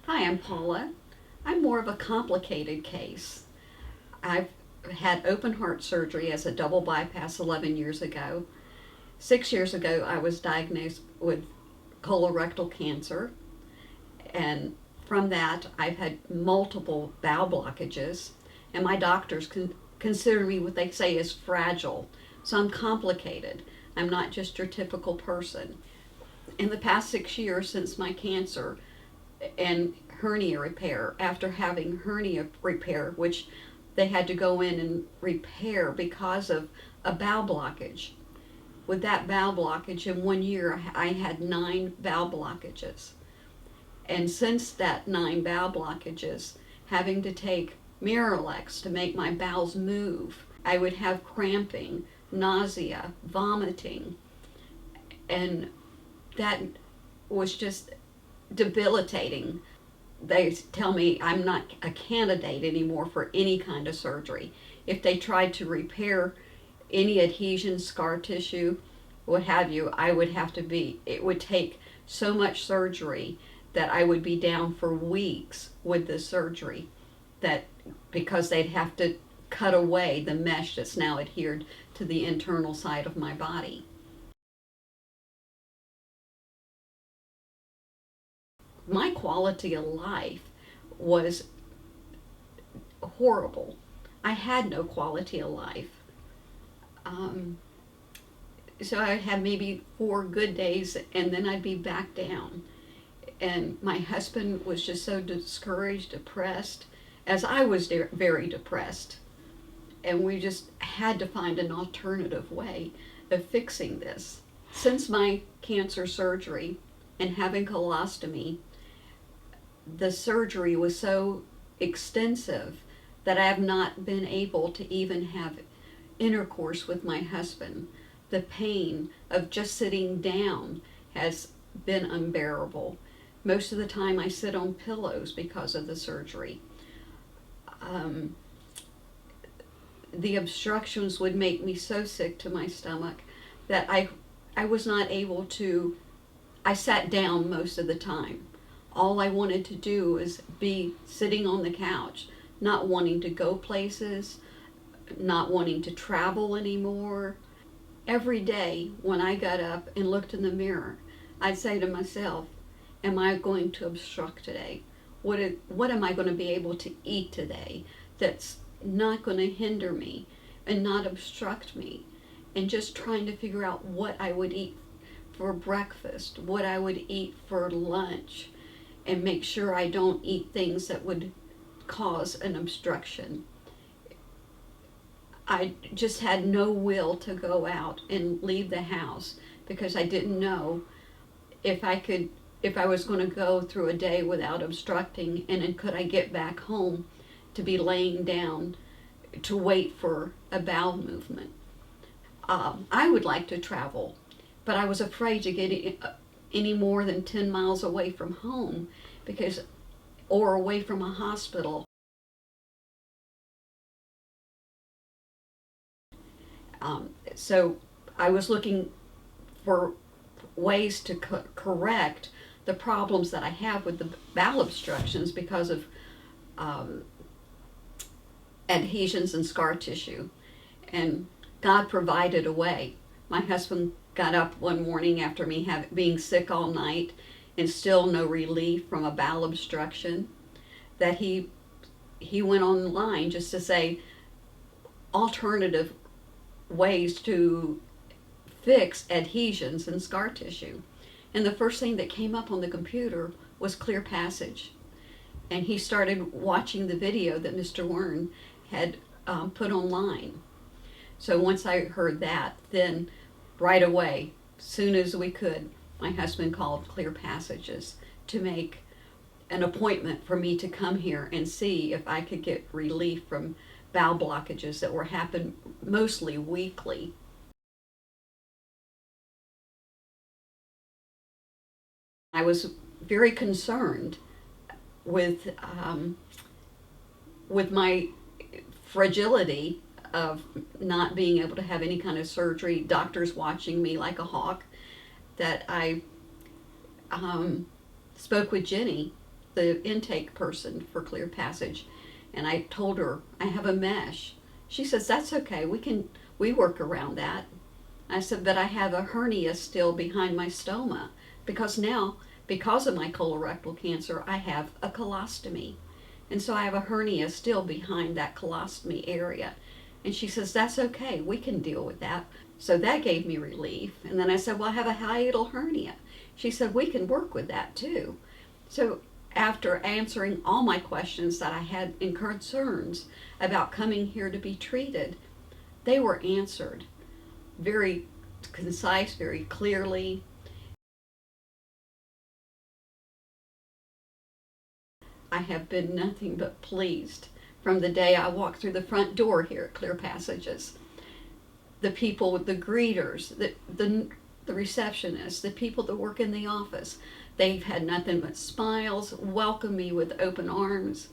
Hi, I'm Paula. I'm more of a complicated case. I've had open heart surgery as a double bypass 11 years ago. 6 years ago, I was diagnosed with colorectal cancer, and from that, I've had multiple bowel blockages, and my doctors consider me what they say is fragile. So I'm complicated. I'm not just your typical person. In the past 6 years since my cancer, and hernia repair, after having hernia repair, which they had to go in and repair because of a bowel blockage. With that bowel blockage, in 1 year, I had 9 bowel blockages. And since that 9 bowel blockages, having to take Miralax to make my bowels move, I would have cramping, nausea, vomiting, and that was just debilitating. They tell me I'm not a candidate anymore for any kind of surgery. If they tried to repair any adhesion, scar tissue, what have you, it would take so much surgery that I would be down for weeks with the surgery, that because they'd have to cut away the mesh that's now adhered to the internal side of my body. My quality of life was horrible. I had no quality of life. Um, so I'd have maybe 4 good days and then I'd be back down. And my husband was just so discouraged, depressed, as I was very depressed. And we just had to find an alternative way of fixing this. Since my cancer surgery and having colostomy, the surgery was so extensive that I have not been able to even have intercourse with my husband. The pain of just sitting down has been unbearable. Most of the time I sit on pillows because of the surgery. Um, the obstructions would make me so sick to my stomach that I was not able to, I sat down most of the time. All I wanted to do was be sitting on the couch, not wanting to go places, not wanting to travel anymore. Every day when I got up and looked in the mirror, I'd say to myself, am I going to obstruct today? What am I going to be able to eat today that's not going to hinder me and not obstruct me? And just trying to figure out what I would eat for breakfast, what I would eat for lunch, and make sure I don't eat things that would cause an obstruction. I just had no will to go out and leave the house because I didn't know if I was going to go through a day without obstructing, and then could I get back home to be laying down to wait for a bowel movement. I would like to travel, but I was afraid to get any more than 10 miles away from home or away from a hospital. So I was looking for ways to correct the problems that I have with the bowel obstructions because of um, adhesions and scar tissue. And God provided a way. My husband got up one morning after me being sick all night and still no relief from a bowel obstruction, that he went online just to say alternative ways to fix adhesions and scar tissue. And the first thing that came up on the computer was clear passage. And he started watching the video that Mr. Wern had put online. So once I heard that, then right away, soon as we could, my husband called Clear Passages to make an appointment for me to come here and see if I could get relief from bowel blockages that were happening mostly weekly. I was very concerned with my fragility of not being able to have any kind of surgery, doctors watching me like a hawk, that I spoke with Jenny the intake person for Clear Passage, and I told her I have a mesh. She says, that's okay, we work around that. I said, but I have a hernia still behind my stoma because now, because of my colorectal cancer, I have a colostomy. And so I have a hernia still behind that colostomy area. And she says, that's okay, we can deal with that. So that gave me relief. And then I said, well, I have a hiatal hernia. She said, we can work with that too. So after answering all my questions that I had and concerns about coming here to be treated, they were answered very concise, very clearly. I have been nothing but pleased from the day I walked through the front door here at Clear Passages. The people, the greeters, the receptionists, the people that work in the office, they've had nothing but smiles, welcome me with open arms.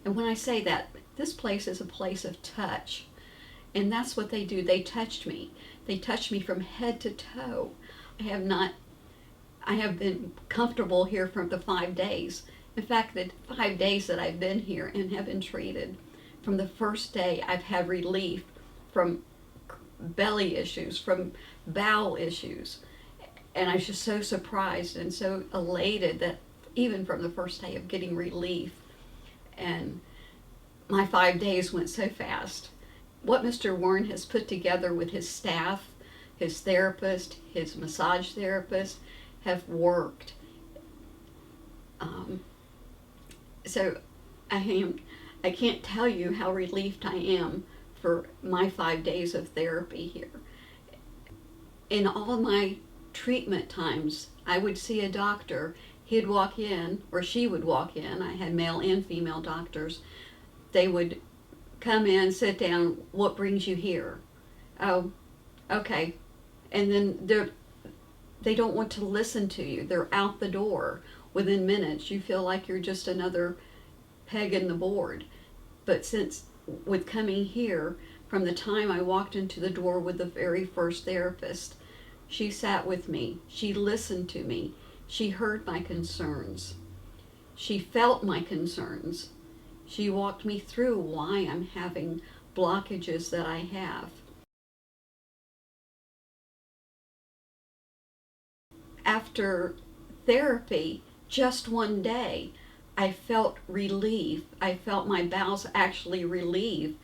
And when I say that, this place is a place of touch. And that's what they do. They touched me. They touched me from head to toe. I have been comfortable here for the 5 days. In fact, the 5 days that I've been here and have been treated, from the first day I've had relief from belly issues, from bowel issues. And I was just so surprised and so elated that even from the first day of getting relief. And my 5 days went so fast. What Mr. Warren has put together with his staff, his therapist, his massage therapist, have worked. So I can't tell you how relieved I am for my 5 days of therapy here. In all my treatment times, I would see a doctor. He'd walk in, or she would walk in. I had male and female doctors. They would come in, sit down. What brings you here? Oh, okay. And then they don't want to listen to you. They're out the door within minutes. You feel like you're just another peg in the board. But since with coming here, from the time I walked into the door with the very first therapist, she sat with me. She listened to me. She heard my concerns. She felt my concerns. She walked me through why I'm having blockages that I have. After therapy, just one day, I felt relief. I felt my bowels actually relieve.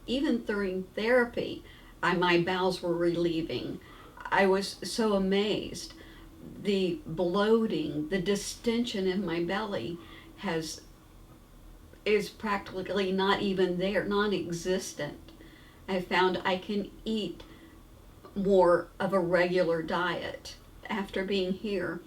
Even during therapy, my bowels were relieving. I was so amazed. The bloating, the distension in my belly is practically not even there, non-existent. I found I can eat more of a regular diet. After being here,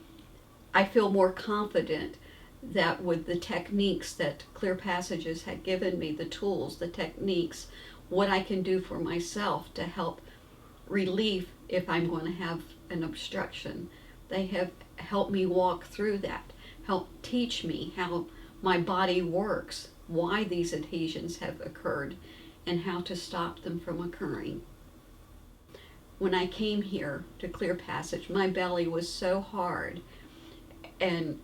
I feel more confident that with the techniques that Clear Passages had given me, the tools, the techniques, what I can do for myself to help relief if I'm going to have an obstruction. They have helped me walk through that, help teach me how my body works, why these adhesions have occurred, and how to stop them from occurring. When I came here to Clear Passage, my belly was so hard, and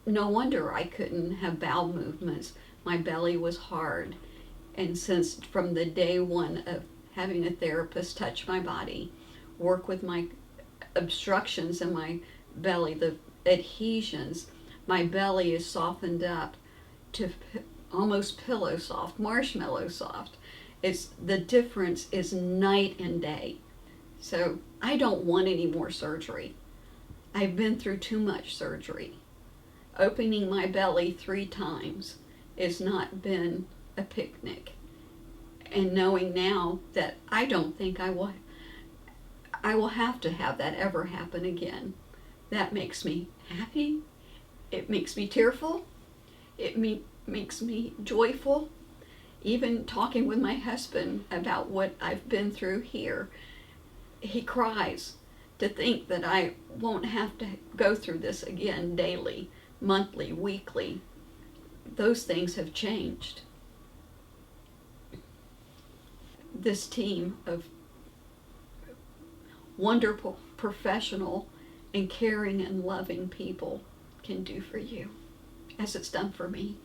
no wonder I couldn't have bowel movements. My belly was hard. And since from the day one of having a therapist touch my body, work with my obstructions in my belly, the adhesions, my belly is softened up to almost pillow soft, marshmallow soft. The difference is night and day. So I don't want any more surgery. I've been through too much surgery. Opening my belly 3 times has not been a picnic. And knowing now that I don't think I will have to have that ever happen again, that makes me happy. It makes me tearful. It makes me joyful. Even talking with my husband about what I've been through here, he cries to think that I won't have to go through this again daily, monthly, weekly. Those things have changed. This team of wonderful, professional, and caring and loving people can do for you. as it's done for me.